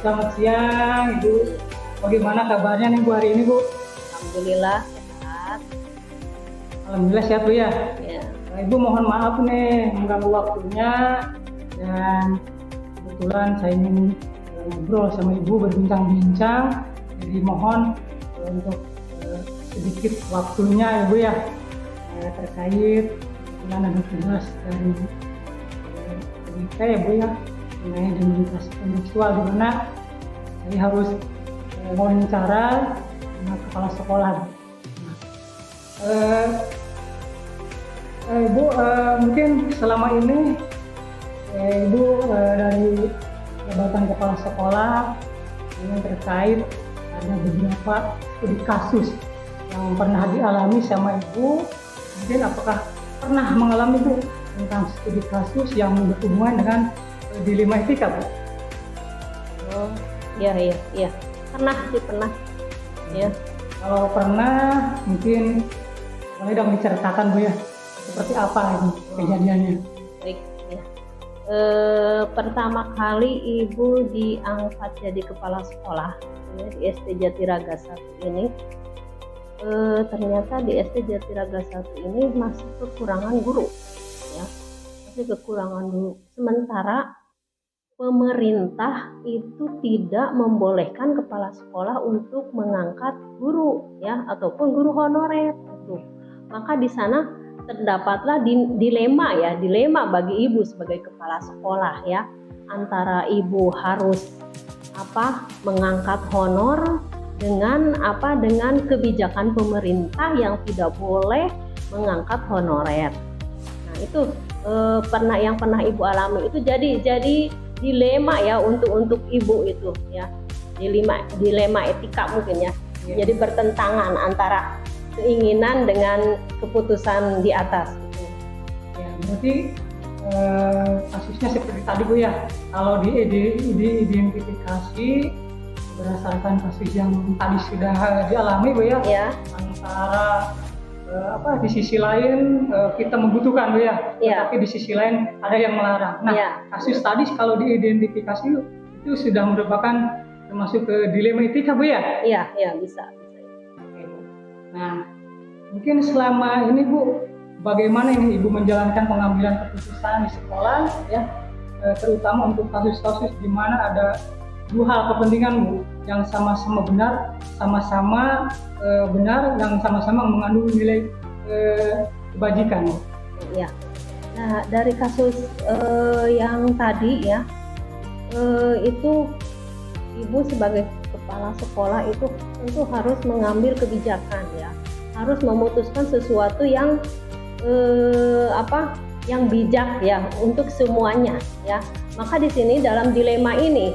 Selamat siang Ibu. Bagaimana kabarnya nih Bu hari ini Bu? Alhamdulillah sehat. Alhamdulillah sehat Bu ya. Ya. Ibu mohon maaf nih mengganggu waktunya, dan kebetulan saya ingin ngobrol sama Ibu, berbincang-bincang. Jadi mohon untuk sedikit waktunya Ibu ya, terkait dengan ada tugas dari kita ya Bu ya, mengenai demokrasi kontekstual, di mana saya harus wawancara dengan kepala sekolah. Ibu, mungkin selama ini Ibu dari jabatan kepala sekolah ini terkait ada beberapa studi kasus yang pernah dialami sama Ibu. Mungkin apakah pernah mengalami Bu tentang studi kasus yang berhubungan dengan dilema etika Bu? Oh, iya. Pernah. Ya. Kalau pernah, mungkin boleh dong diceritakan Bu ya, seperti apa ini kejadiannya? Baik. Ya. Pertama kali Ibu diangkat jadi kepala sekolah ya, di SD Jatiraga 1 ini. Ternyata di SD Jatiraga 1 ini masih kekurangan guru, ya, masih kekurangan guru. Sementara pemerintah itu tidak membolehkan kepala sekolah untuk mengangkat guru ya, ataupun guru honorer itu. Maka di sana terdapatlah dilema bagi Ibu sebagai kepala sekolah ya, antara Ibu harus mengangkat honor dengan kebijakan pemerintah yang tidak boleh mengangkat honorer. Nah, itu yang pernah Ibu alami itu jadi dilema ya untuk Ibu itu ya, dilema etika mungkin ya. Jadi bertentangan antara keinginan dengan keputusan di atas gitu. Ya, berarti kasusnya seperti tadi Bu ya, kalau diidentifikasi berdasarkan kasus yang tadi sudah dialami Bu ya, antara di sisi lain kita membutuhkan Bu ya, tapi di sisi lain ada yang melarang. Nah, kasus tadi kalau diidentifikasi itu sudah merupakan termasuk ke dilema etika Bu ya? Iya, bisa. Nah, mungkin selama ini Bu, bagaimana ini Ibu menjalankan pengambilan keputusan di sekolah ya, terutama untuk kasus-kasus di mana ada dua hal kepentingan Bu, yang sama-sama benar, yang sama-sama mengandung nilai kebajikan. Iya. Nah, dari kasus yang tadi ya, itu Ibu sebagai kepala sekolah itu tentu harus mengambil kebijakan ya, harus memutuskan sesuatu yang yang bijak ya untuk semuanya ya. Maka di sini dalam dilema ini,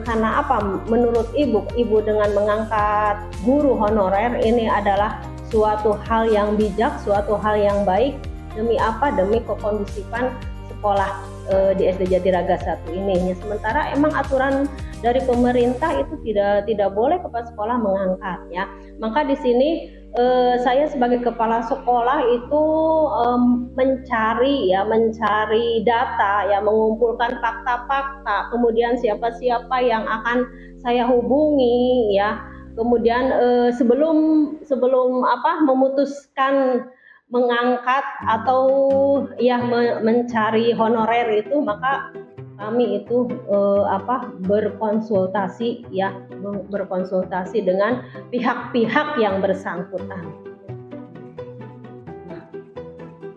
karena menurut Ibu dengan mengangkat guru honorer ini adalah suatu hal yang bijak, suatu hal yang baik, demi kekondusifan sekolah di SD Jatiraga 1 ini. Sementara emang aturan dari pemerintah itu tidak boleh kepala sekolah mengangkat ya. Maka di sini saya sebagai kepala sekolah itu mencari data ya, mengumpulkan fakta-fakta, kemudian siapa-siapa yang akan saya hubungi ya. Kemudian sebelum memutuskan mengangkat atau ya mencari honorer itu, maka kami itu berkonsultasi dengan pihak-pihak yang bersangkutan. Nah,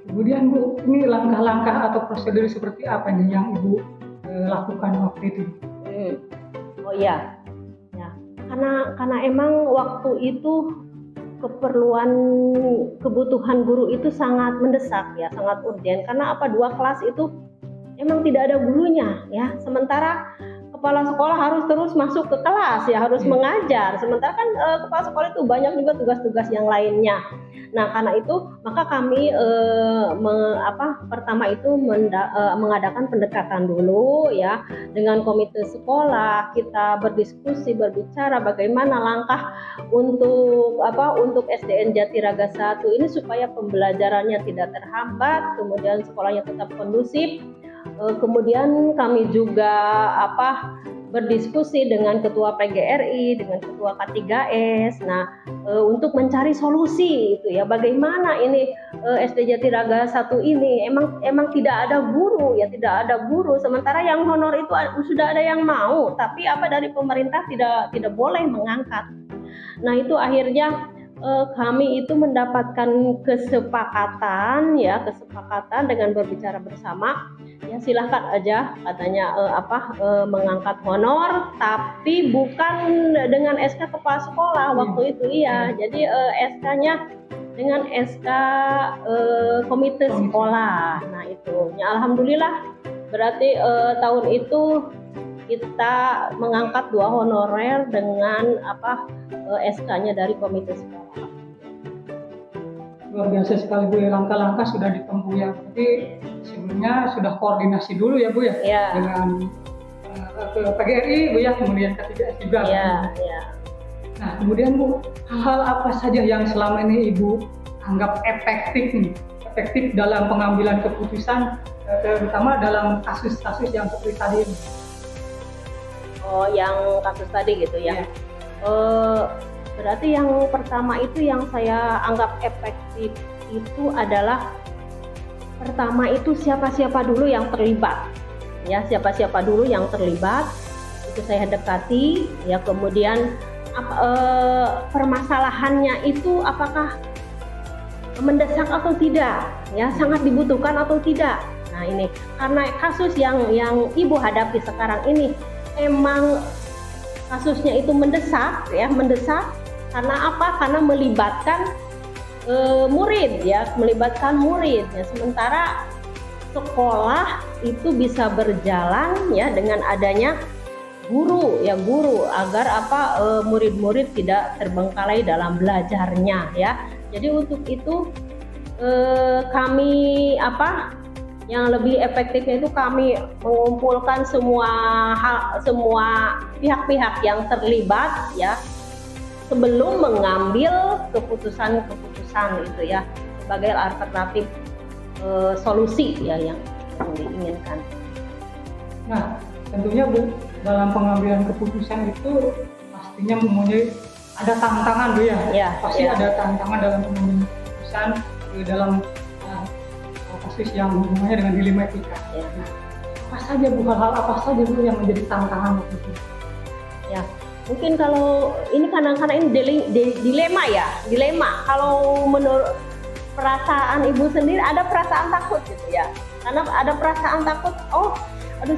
kemudian Bu, ini langkah-langkah atau prosedur seperti apa nih yang Ibu lakukan waktu itu? Oh iya, ya. Karena emang waktu itu kebutuhan guru itu sangat mendesak ya, sangat urgen. Karena 2 kelas itu emang tidak ada gurunya ya. Sementara kepala sekolah harus terus masuk ke kelas ya, harus mengajar. Sementara kan kepala sekolah itu banyak juga tugas-tugas yang lainnya. Nah, karena itu maka kami pertama itu mengadakan pendekatan dulu ya dengan komite sekolah. Kita berdiskusi, berbicara bagaimana langkah untuk SDN Jatiraga 1 ini supaya pembelajarannya tidak terhambat, kemudian sekolahnya tetap kondusif. Kemudian kami juga berdiskusi dengan ketua PGRI, dengan ketua K3S. Nah, untuk mencari solusi itu ya, bagaimana ini SD Jatiraga 1 ini emang tidak ada guru ya, tidak ada guru. Sementara yang honor itu sudah ada yang mau, tapi dari pemerintah tidak boleh mengangkat. Nah, itu akhirnya kami itu mendapatkan kesepakatan dengan berbicara bersama, ya silahkan aja katanya mengangkat honor, tapi bukan dengan SK kepala sekolah waktu itu, iya. Jadi SK-nya dengan SK komite sekolah. Nah itu, ya alhamdulillah berarti tahun itu kita mengangkat 2 honorer dengan SK-nya dari komite sekolah. Luar biasa sekali Bu, langkah-langkah sudah ditempuh ya. Berarti sebelumnya sudah koordinasi dulu ya Bu ya, dengan ke PGRI Bu ya, kemudian K3S juga. Ya. Nah kemudian Bu, hal-hal apa saja yang selama ini Ibu anggap efektif dalam pengambilan keputusan, terutama dalam kasus-kasus yang seperti tadi ini? Oh, yang kasus tadi gitu ya. Berarti yang pertama itu yang saya anggap efektif itu adalah pertama itu siapa-siapa dulu yang terlibat. Ya, siapa-siapa dulu yang terlibat itu saya dekati, ya, kemudian permasalahannya itu apakah mendesak atau tidak, ya, sangat dibutuhkan atau tidak. Nah, ini karena kasus yang Ibu hadapi sekarang ini emang kasusnya itu mendesak. Karena apa? Karena melibatkan murid ya, sementara sekolah itu bisa berjalan ya dengan adanya guru agar murid-murid tidak terbengkalai dalam belajarnya ya. Jadi untuk itu kami yang lebih efektifnya itu kami mengumpulkan semua pihak-pihak yang terlibat ya sebelum mengambil keputusan itu ya sebagai alternatif solusi ya yang diinginkan. Nah tentunya Bu, dalam pengambilan keputusan itu pastinya mempunyai ada tantangan Bu ya. Ada tantangan dalam pengambilan keputusan dalam kasus yang hubungannya dengan dilema etika. Nah, hal-hal apa saja Bu yang menjadi tantangan waktu itu? Ya, mungkin kalau ini kadang-kadang ini dilema. Kalau menurut perasaan Ibu sendiri ada perasaan takut gitu ya. Karena ada perasaan takut,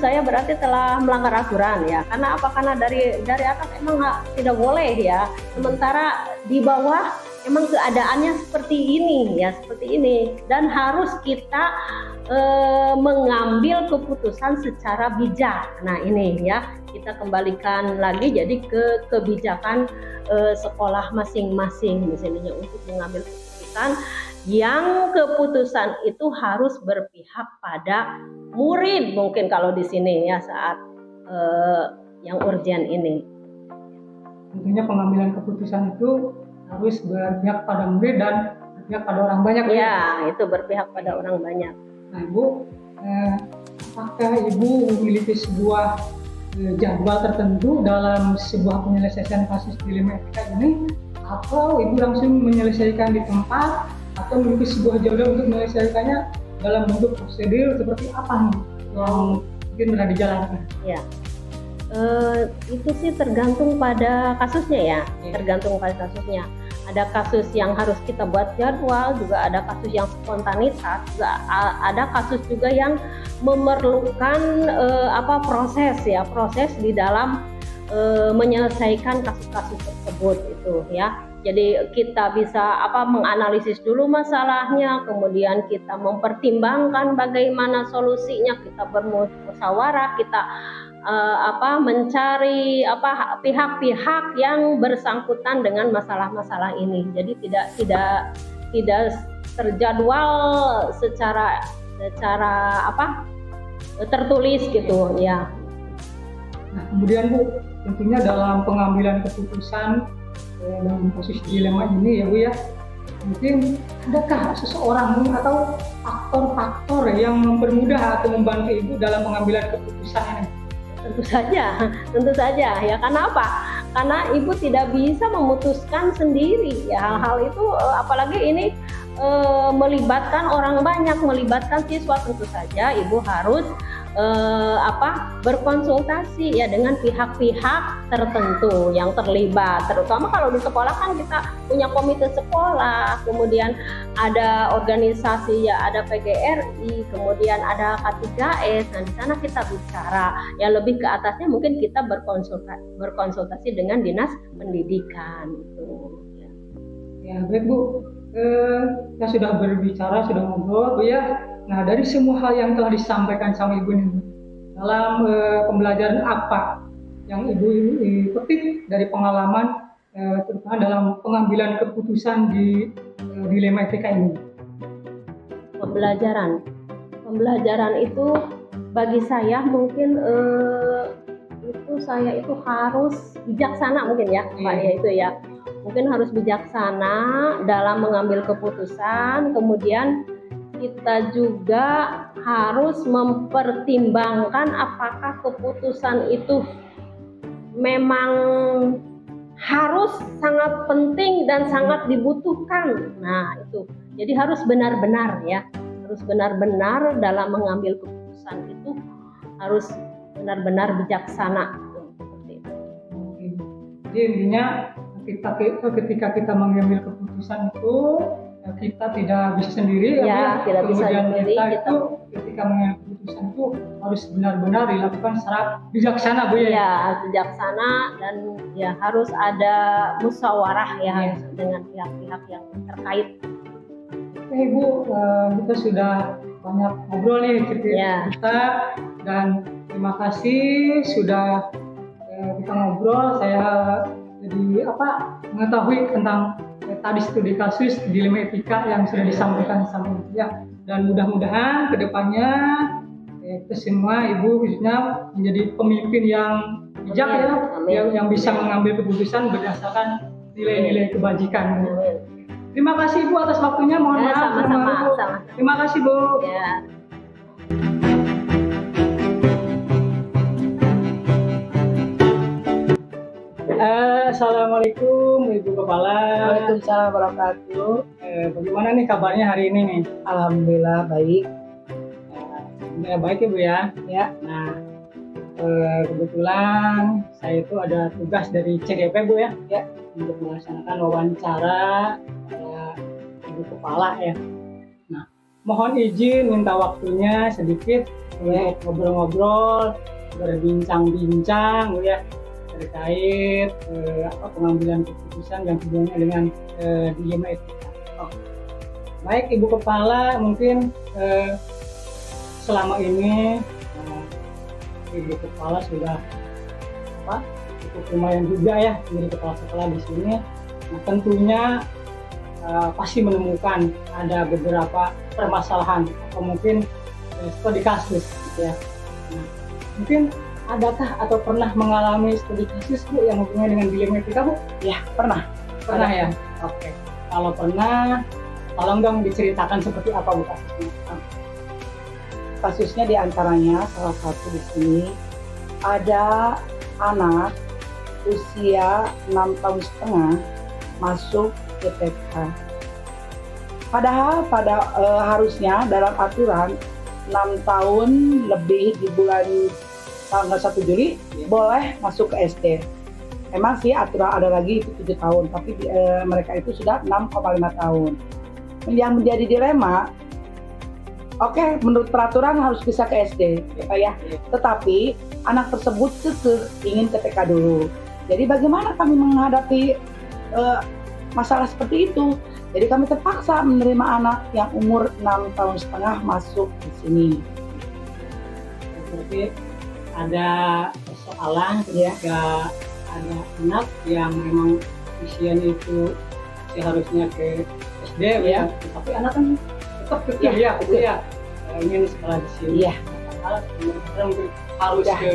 saya berarti telah melanggar aturan ya. Karena apa? Karena dari atas emang tidak boleh ya. Sementara di bawah emang keadaannya seperti ini dan harus kita mengambil keputusan secara bijak. Nah ini ya, kita kembalikan lagi jadi ke kebijakan sekolah masing-masing misalnya untuk mengambil keputusan yang keputusan itu harus berpihak pada murid mungkin kalau di sini ya saat yang urgent ini. Tentunya pengambilan keputusan itu harus berpihak pada murid dan berpihak pada orang banyak. Ya, itu berpihak pada orang banyak. Nah, Ibu, apakah Ibu memiliki sebuah jadwal tertentu dalam sebuah penyelesaian kasus dilema etika ini, atau Ibu langsung menyelesaikan di tempat, atau memiliki sebuah jadwal untuk menyelesaikannya dalam bentuk prosedur seperti apa nih yang mungkin sudah dijalankan? Ya. Itu sih tergantung pada kasusnya ya. Ada kasus yang harus kita buat jadwal, juga ada kasus yang spontanitas, juga ada kasus juga yang memerlukan proses di dalam menyelesaikan kasus-kasus tersebut itu ya. Jadi kita bisa menganalisis dulu masalahnya, kemudian kita mempertimbangkan bagaimana solusinya, kita bermusyawarah, kita mencari pihak-pihak yang bersangkutan dengan masalah-masalah ini. Jadi tidak terjadwal secara tertulis gitu ya. Nah, kemudian Bu, tentunya dalam pengambilan keputusan dalam posisi dilema ini ya Bu ya, Mungkin adakah seseorang atau faktor-faktor yang mempermudah atau membantu ibu dalam pengambilan keputusan ini? Tentu saja ya. Karena apa? Karena ibu tidak bisa memutuskan sendiri ya hal-hal itu, apalagi ini melibatkan orang banyak, melibatkan siswa. Tentu saja ibu harus berkonsultasi ya dengan pihak-pihak tertentu yang terlibat. Terutama kalau di sekolah kan kita punya komite sekolah, kemudian ada organisasi ya, ada PGRI, kemudian ada K3S. Nah di sana kita bicara. Ya lebih ke atasnya mungkin kita berkonsultasi dengan dinas pendidikan gitu. Ya baik Bu, kita sudah berbicara, sudah ngobrol Bu ya. Nah dari semua hal yang telah disampaikan sama Ibu ini, dalam pembelajaran apa yang Ibu petik dari pengalaman terutama dalam pengambilan keputusan di dilema etika ini? Pembelajaran itu bagi saya mungkin saya itu harus bijaksana mungkin ya Pak ya, itu ya. Mungkin harus bijaksana dalam mengambil keputusan, kemudian kita juga harus mempertimbangkan apakah keputusan itu memang harus sangat penting dan sangat dibutuhkan. Nah itu, jadi harus benar-benar ya, harus benar-benar dalam mengambil keputusan itu harus benar-benar bijaksana. Seperti itu. Jadi intinya ketika kita mengambil keputusan itu kita tidak bisa sendiri ya, tidak bisa sendiri. Kita ketika mengambil keputusan itu harus benar-benar dilakukan secara bijaksana Bu ya. Ya, bijaksana dan ya harus ada musyawarah ya dengan pihak-pihak yang terkait. Oke Bu, kita sudah banyak ngobrol nih kita dan terima kasih sudah kita ngobrol. Saya jadi mengetahui tentang tadi studi kasus dilema etika yang sudah disampaikan sama Ibu ya, dan mudah-mudahan kedepannya kita semua Ibu khususnya menjadi pemimpin yang bijak yang bisa mengambil keputusan berdasarkan nilai-nilai kebajikan. Terima kasih Ibu atas waktunya, mohon maaf. Sama-sama. Terima kasih Bu. Ya. Assalamualaikum Ibu Kepala. Waalaikumsalam warahmatullahi wabarakatuh. Bagaimana nih kabarnya hari ini nih? Alhamdulillah baik. Alhamdulillah baik ya Bu ya. Ya. Nah kebetulan saya itu ada tugas dari CGP Bu ya. Ya. Untuk melaksanakan wawancara Ibu Kepala ya. Nah mohon izin minta waktunya sedikit untuk ngobrol-ngobrol, berbincang-bincang Bu ya, terkait pengambilan keputusan yang hubungannya dengan dilema etika. Baik Ibu Kepala, mungkin selama ini Ibu Kepala sudah cukup lumayan juga ya menjadi kepala sekolah di sini. Nah tentunya pasti menemukan ada beberapa permasalahan atau mungkin studi kasus gitu ya. Nah, mungkin adakah atau pernah mengalami studi kasus Bu yang hubungannya dengan dilema etika Bu? Ya, pernah. Pernah ya? Oke. Kalau pernah, tolong dong diceritakan seperti apa Bu kasusnya. Kasusnya diantaranya salah satu di sini ada anak usia 6 tahun setengah masuk ke TK. Padahal harusnya dalam aturan 6 tahun lebih di bulan tanggal 1 Juli boleh masuk ke SD. Emang sih aturan ada lagi itu 7 tahun, tapi mereka itu sudah 6,5 tahun. Yang menjadi dilema, oke, menurut peraturan harus bisa ke SD, ya. Tetapi anak tersebut kekeh ingin ke TK dulu. Jadi bagaimana kami menghadapi masalah seperti itu? Jadi kami terpaksa menerima anak yang umur 6 tahun setengah masuk di sini. Berarti ada persoalan ketika ada anak yang memang usianya itu seharusnya ke SD ya, tapi anak kan tetap kecil ya, ingin sekolah di sini. Iya. Mungkin harus ke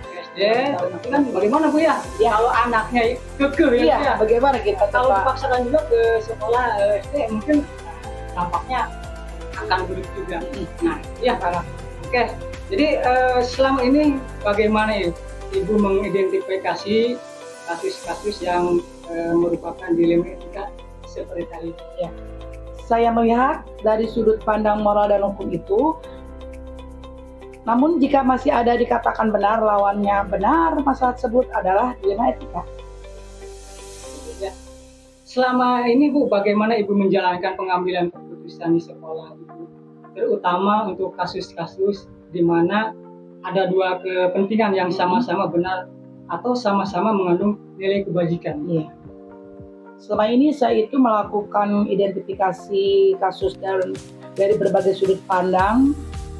SD Ya, tapi kan bagaimana Bu ya? Ya. Kalau anaknya kekeh ya, Bu ya. Bagaimana kita Kalau coba? dipaksakan juga ke sekolah SD mungkin dampaknya akan buruk juga. Nah, iya Pak. Oke, jadi selama ini bagaimana ya Ibu mengidentifikasi kasus-kasus yang merupakan dilema etika seperti tadi? Ya. Saya melihat dari sudut pandang moral dan hukum itu, namun jika masih ada dikatakan benar lawannya benar, masalah tersebut adalah dilema etika. Ya. Selama ini Bu, bagaimana Ibu menjalankan pengambilan keputusan di sekolah Ibu? Terutama untuk kasus-kasus di mana ada dua kepentingan yang sama-sama benar atau sama-sama mengandung nilai kebajikan. Iya. Selama ini saya itu melakukan identifikasi kasus dari berbagai sudut pandang,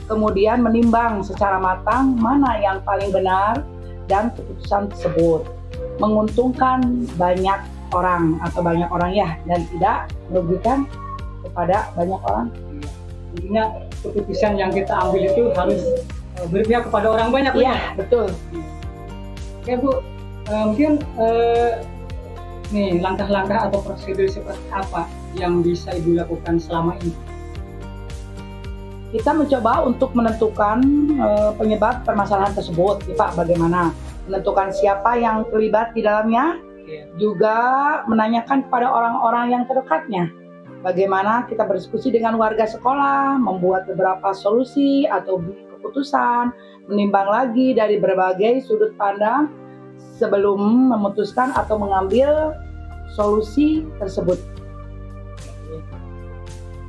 kemudian menimbang secara matang mana yang paling benar dan keputusan tersebut menguntungkan banyak orang atau banyak orang ya, dan tidak merugikan kepada banyak orang. Intinya keputusan yang kita ambil itu harus berpihak kepada orang banyak. Bu. Iya, betul. Oke Bu, mungkin nih langkah-langkah atau prosedur seperti apa yang bisa Ibu lakukan selama ini? Kita mencoba untuk menentukan penyebab permasalahan tersebut, ya, Pak. Bagaimana menentukan siapa yang terlibat di dalamnya, juga menanyakan kepada orang-orang yang terdekatnya. Bagaimana kita berdiskusi dengan warga sekolah, membuat beberapa solusi atau keputusan, menimbang lagi dari berbagai sudut pandang sebelum memutuskan atau mengambil solusi tersebut.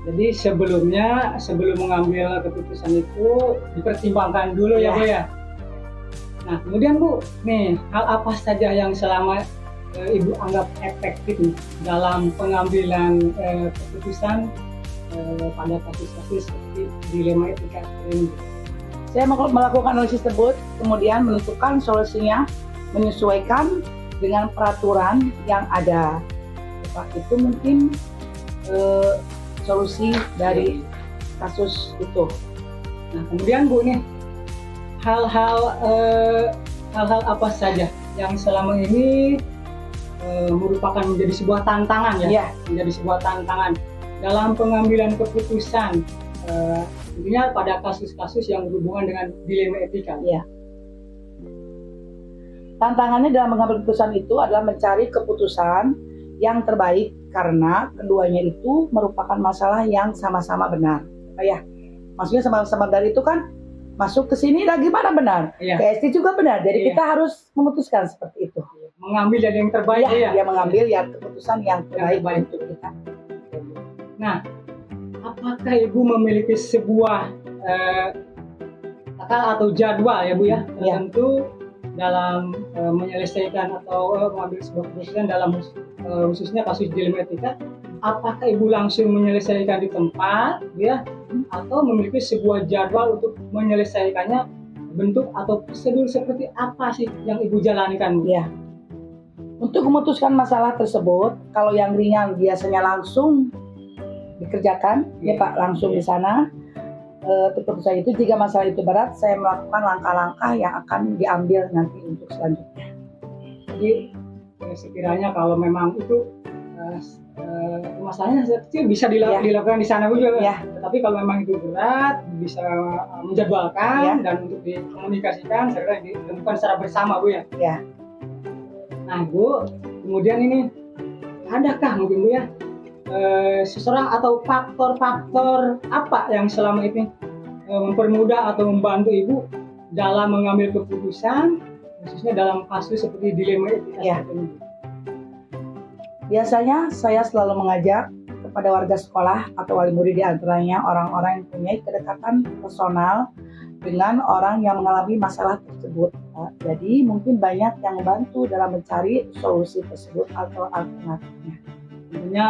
Jadi sebelum mengambil keputusan itu dipertimbangkan dulu ya Bu ya. Nah kemudian Bu, nih hal apa saja yang selama Ibu anggap efektif nih dalam pengambilan keputusan pada kasus-kasus seperti dilema etika ini? Saya melakukan analisis tersebut, kemudian menentukan solusinya menyesuaikan dengan peraturan yang ada. Itu mungkin solusi dari kasus itu. Nah kemudian Bu nih hal-hal apa saja yang selama ini merupakan menjadi sebuah tantangan menjadi sebuah tantangan dalam pengambilan keputusan, tentunya pada kasus-kasus yang berhubungan dengan dilema etika. Iya. Tantangannya dalam mengambil keputusan itu adalah mencari keputusan yang terbaik karena keduanya itu merupakan masalah yang sama-sama benar. Ya, maksudnya sama-sama benar itu kan masuk ke sini lagi mana benar, ke SD juga benar. Jadi kita harus memutuskan seperti itu. Mengambil dari yang terbaik Dia mengambil keputusan yang terbaik untuk kita. Nah, apakah Ibu memiliki sebuah akal atau jadwal ya Bu ya tertentu dalam menyelesaikan atau mengambil sebuah keputusan dalam khususnya kasus dilema etika? Apakah Ibu langsung menyelesaikan di tempat Bu ya, atau memiliki sebuah jadwal untuk menyelesaikannya? Bentuk atau prosedur seperti apa sih yang Ibu jalankan? Ya. Untuk memutuskan masalah tersebut, kalau yang ringan biasanya langsung dikerjakan, ya Pak, langsung di sana. Keputusan itu, jika masalah itu berat, saya melakukan langkah-langkah yang akan diambil nanti untuk selanjutnya. Jadi sekiranya kalau memang itu masalahnya kecil bisa dilakukan di sana juga. Tapi kalau memang itu berat, bisa menjadwalkan dan untuk dikomunikasikan, serta ditemukan secara bersama Bu ya. Nah Bu, kemudian ini adakah mungkin Bu ya seseorang atau faktor-faktor apa yang selama ini mempermudah atau membantu Ibu dalam mengambil keputusan, khususnya dalam kasus seperti dilema etika seperti ini? Biasanya saya selalu mengajak kepada warga sekolah atau wali murid, di antaranya orang-orang yang punya kedekatan personal dengan orang yang mengalami masalah tersebut. Jadi mungkin banyak yang membantu dalam mencari solusi tersebut atau alternatifnya. Tentunya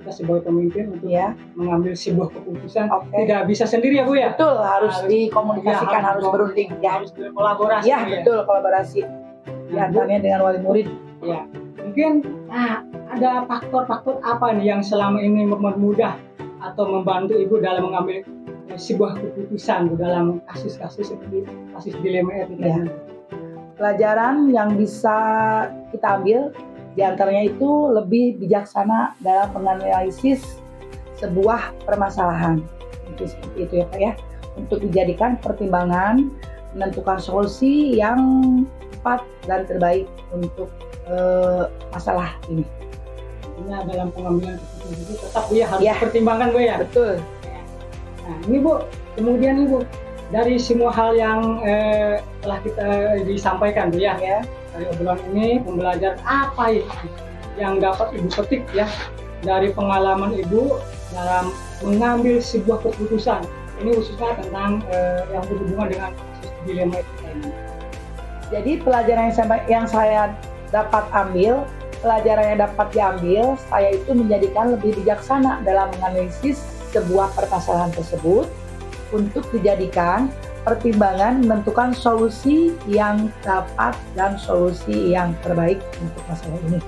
kita sebagai pemimpin untuk mengambil sebuah keputusan tidak bisa sendiri ya Bu ya? Betul, harus dikomunikasikan, harus berunding. Harus berkolaborasi. Betul, kolaborasi. Di antaranya dengan wali murid. Mungkin ada faktor-faktor apa nih yang selama ini mempermudah atau membantu Ibu dalam mengambil sebuah keputusan dalam kasus-kasus seperti kasus dilema etika? Pelajaran yang bisa kita ambil diantaranya itu lebih bijaksana dalam menganalisis sebuah permasalahan. Itu seperti itu ya Pak ya. Untuk dijadikan pertimbangan menentukan solusi yang tepat dan terbaik untuk masalah ini. Artinya dalam pengambilan keputusan itu tetap Bu ya harus Ya. dipertimbangkan Bu ya. Betul. Nah ini Bu, kemudian nih Bu, dari semua hal yang telah kita disampaikan Bu ya, dari obrolan ini pembelajaran apa ya yang dapat Ibu petik ya dari pengalaman Ibu dalam mengambil sebuah keputusan. Ini khususnya tentang yang berhubungan dengan kasus dilema itu tadi. Jadi pelajaran yang saya dapat ambil, pelajaran yang dapat diambil, saya itu menjadikan lebih bijaksana dalam menganalisis sebuah permasalahan tersebut untuk dijadikan pertimbangan menentukan solusi yang tepat dan solusi yang terbaik untuk masalah ini.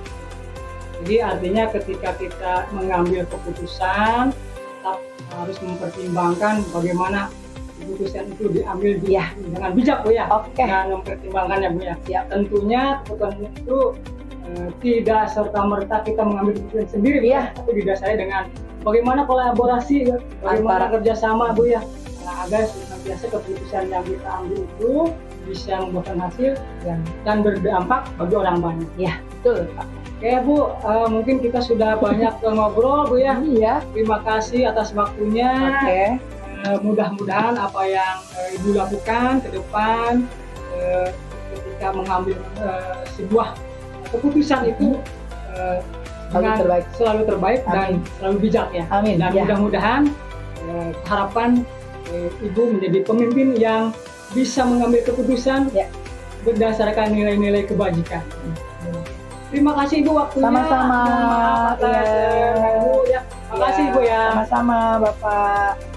Jadi artinya ketika kita mengambil keputusan, tetap harus mempertimbangkan bagaimana keputusan itu diambil dengan bijak Bu ya. Oke. Dan mempertimbangkannya Bu ya. Siap. Tentunya keputusan itu tidak serta-merta kita mengambil keputusan sendiri Bu ya, tapi didasari dengan bagaimana kolaborasi, bagaimana kerjasama Bu ya. Nah, agar senantiasa keputusan yang kita ambil itu bisa membuahkan hasil dan berdampak bagi orang banyak. Ya, betul Pak. Oke Bu, mungkin kita sudah banyak ngobrol Bu ya. Iya. Terima kasih atas waktunya. Oke. Mudah-mudahan apa yang Ibu lakukan ke depan ketika mengambil sebuah keputusan itu selalu terbaik dan selalu bijak ya. Amin. Dan mudah-mudahan harapan Ibu menjadi pemimpin yang bisa mengambil keputusan berdasarkan nilai-nilai kebajikan. Terima kasih Ibu waktunya. Sama-sama. Terima kasih Ibu ya. Sama-sama Bapak.